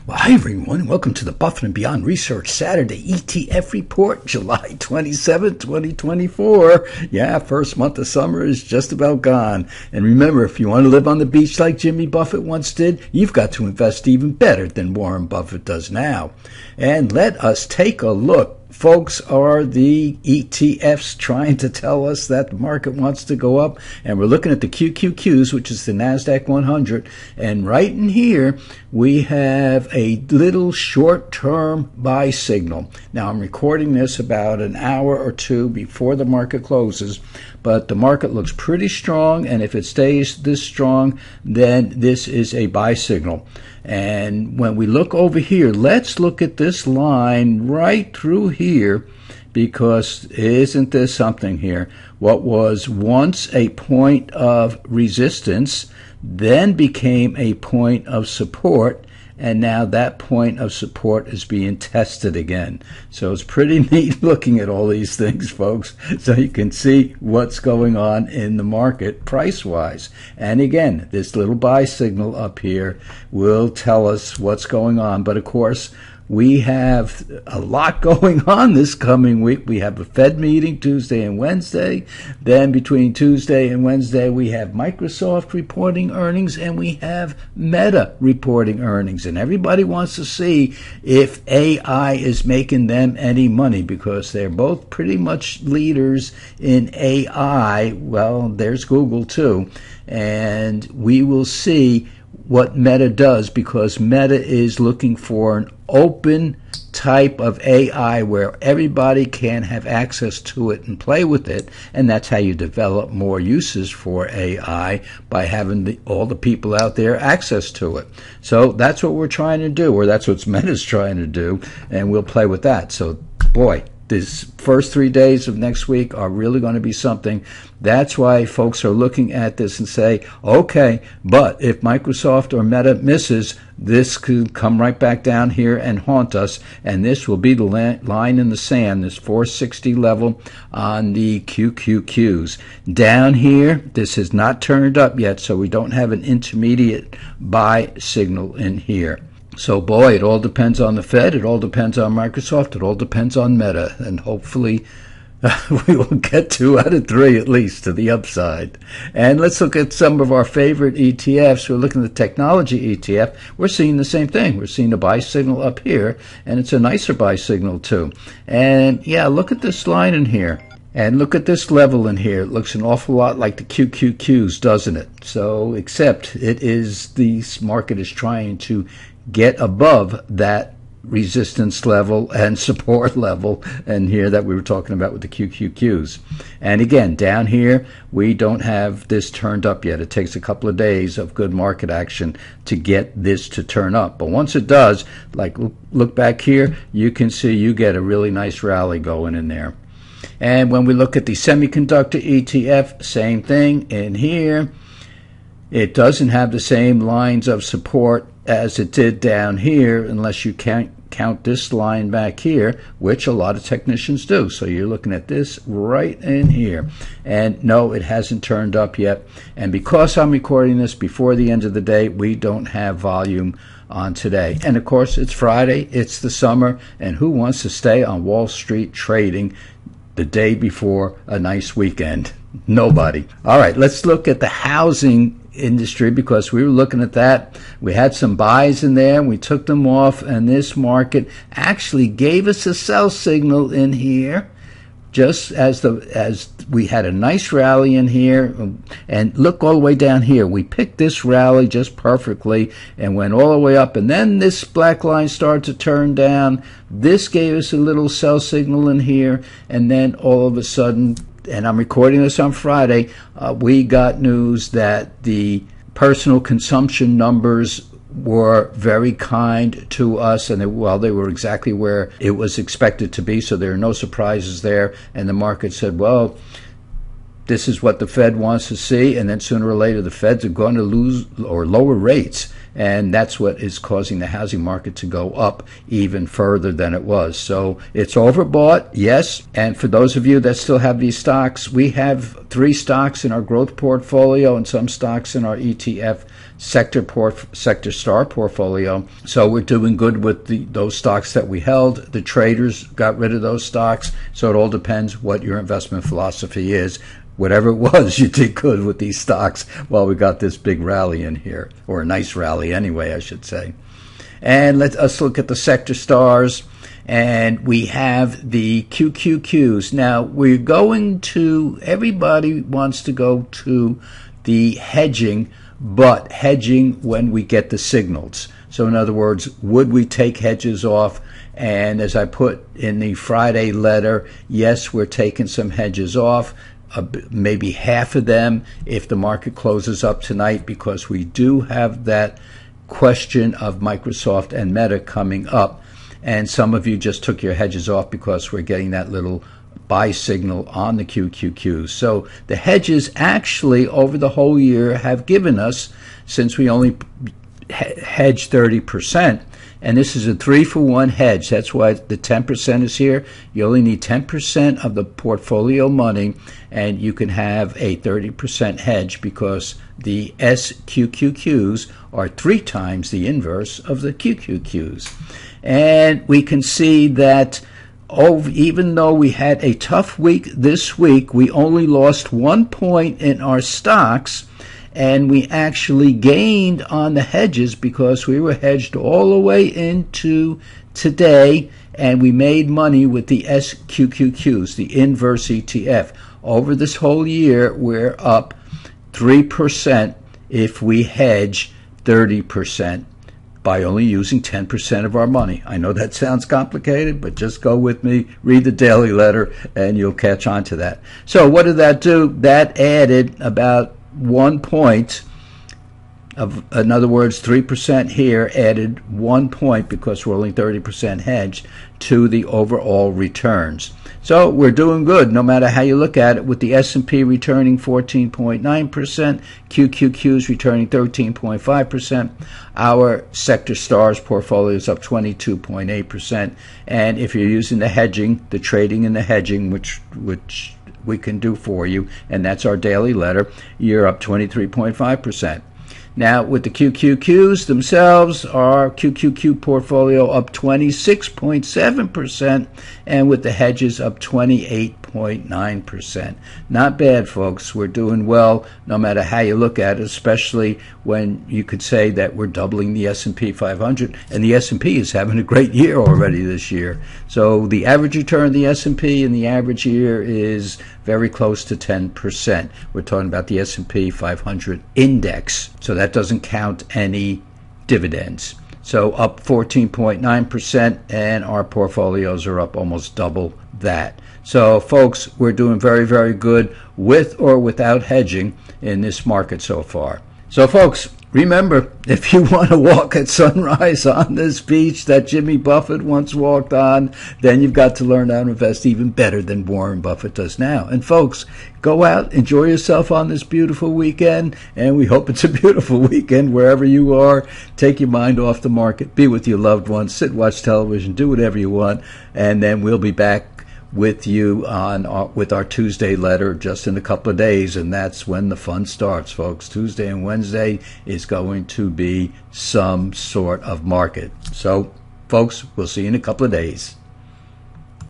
Well, hi everyone. Welcome to the Buffett and Beyond Research Saturday ETF Report, July 27, 2024. Yeah, first month of summer is just about gone. And remember, if you want to live on the beach like Jimmy Buffett once did, you've got to invest even better than Warren Buffett does now. And let us take a look. Folks, are the ETFs trying to tell us that the market wants to go up? And we're looking at the QQQs, which is the NASDAQ 100. And right in here, we have a little short-term buy signal. Now, I'm recording this about an hour or two before the market closes, but the market looks pretty strong. And if it stays this strong, then this is a buy signal. And when we look over here, let's look at this line right through here, because isn't this something here? What was once a point of resistance then became a point of support, and now that point of support is being tested again. So it's pretty neat looking at all these things, folks, so you can see what's going on in the market price-wise. And again, this little buy signal up here will tell us what's going on. But of course, we have a lot going on this coming week. We have a Fed meeting Tuesday and Wednesday. Then between Tuesday and Wednesday, we have Microsoft reporting earnings, and we have Meta reporting earnings. And everybody wants to see if AI is making them any money, because they're both pretty much leaders in AI. Well, there's Google too. And we will see what Meta does, because Meta is looking for an open type of AI where everybody can have access to it and play with it. And that's how you develop more uses for AI, by having all the people out there access to it. So that's what we're trying to do, or that's what Meta's trying to do, and we'll play with that. So boy, these first 3 days of next week are really going to be something. That's why folks are looking at this and say, okay, but if Microsoft or Meta misses, this could come right back down here and haunt us, and this will be the line in the sand, this 460 level on the QQQs. Down here, this has not turned up yet, so we don't have an intermediate buy signal in here. So boy, it all depends on the Fed, it all depends on Microsoft, it all depends on Meta, and hopefully we will get 2 out of 3 at least to the upside. And let's look at some of our favorite ETFs. We're looking at the technology ETF. We're seeing the same thing. We're seeing a buy signal up here, and it's a nicer buy signal too. And yeah, look at this line in here. And look at this level in here. It looks an awful lot like the QQQs, doesn't it? So, except it is, the market is trying to get above that resistance level and support level, and here that we were talking about with the QQQs. And again, down here, we don't have this turned up yet. It takes a couple of days of good market action to get this to turn up. But once it does, like look back here, you can see you get a really nice rally going in there. And when we look at the semiconductor ETF, same thing in here. It doesn't have the same lines of support as it did down here, unless you can't count this line back here, which a lot of technicians do. So you're looking at this right in here. And no, it hasn't turned up yet. And because I'm recording this before the end of the day, we don't have volume on today. And of course, it's Friday, it's the summer, and who wants to stay on Wall Street trading the day before a nice weekend? Nobody. All right, let's look at the housing industry, because we were looking at that. We had some buys in there, we took them off, and this market actually gave us a sell signal in here, just as we had a nice rally in here. And look all the way down here, we picked this rally just perfectly and went all the way up, and then this black line started to turn down. This gave us a little sell signal in here, and then all of a sudden, and I'm recording this on Friday, we got news that the personal consumption numbers were very kind to us, and they were exactly where it was expected to be, so there are no surprises there. And the market said, well, this is what the Fed wants to see, and then sooner or later the Feds are going to lose or lower rates, and that's what is causing the housing market to go up even further than it was. So it's overbought, yes. And for those of you that still have these stocks, we have 3 stocks in our growth portfolio and some stocks in our ETF sector star portfolio. So we're doing good with those stocks that we held. The traders got rid of those stocks. So it all depends what your investment philosophy is. Whatever it was, you did good with these stocks while we got this big rally in here, or a nice rally anyway, I should say. And let us look at the sector stars. And we have the QQQs. Now, we're going to, everybody wants to go to the hedging, but hedging when we get the signals. So in other words, would we take hedges off? And as I put in the Friday letter, yes, we're taking some hedges off, maybe half of them if the market closes up tonight, because we do have that question of Microsoft and Meta coming up. And some of you just took your hedges off because we're getting that little buy signal on the QQQs. So the hedges actually over the whole year have given us, since we only hedge 30%, and this is a 3-for-1 hedge. That's why the 10% is here. You only need 10% of the portfolio money, and you can have a 30% hedge, because the SQQQs are 3 times the inverse of the QQQs. And we can see that even though we had a tough week this week, we only lost 1 point in our stocks, and we actually gained on the hedges because we were hedged all the way into today, and we made money with the SQQQs, the inverse ETF. Over this whole year, we're up 3% if we hedge 30%. By only using 10% of our money. I know that sounds complicated, but just go with me, read the daily letter, and you'll catch on to that. So what did that do? That added about 1 point. In other words, 3% here added 1 point, because we're only 30% hedged, to the overall returns. So we're doing good no matter how you look at it, with the S&P returning 14.9%, QQQs returning 13.5%. Our sector stars portfolio is up 22.8%. And if you're using the hedging, the trading and the hedging, which we can do for you, and that's our daily letter, you're up 23.5%. Now, with the QQQs themselves, our QQQ portfolio up 26.7%, and with the hedges up 28.9%. Not bad, folks. We're doing well no matter how you look at it, especially when you could say that we're doubling the S&P 500, and the S&P is having a great year already this year. So the average return of the S&P in the average year is very close to 10%. We're talking about the S&P 500 index. So that doesn't count any dividends. So up 14.9%, and our portfolios are up almost double that. So folks, we're doing very, very good with or without hedging in this market so far. So folks, remember, if you want to walk at sunrise on this beach that Jimmy Buffett once walked on, then you've got to learn how to invest even better than Warren Buffett does now. And folks, go out, enjoy yourself on this beautiful weekend, and we hope it's a beautiful weekend wherever you are. Take your mind off the market, be with your loved ones, sit, watch television, do whatever you want, and then we'll be back with you with our Tuesday letter just in a couple of days, and that's when the fun starts, folks. Tuesday and Wednesday is going to be some sort of market. So, folks, we'll see you in a couple of days.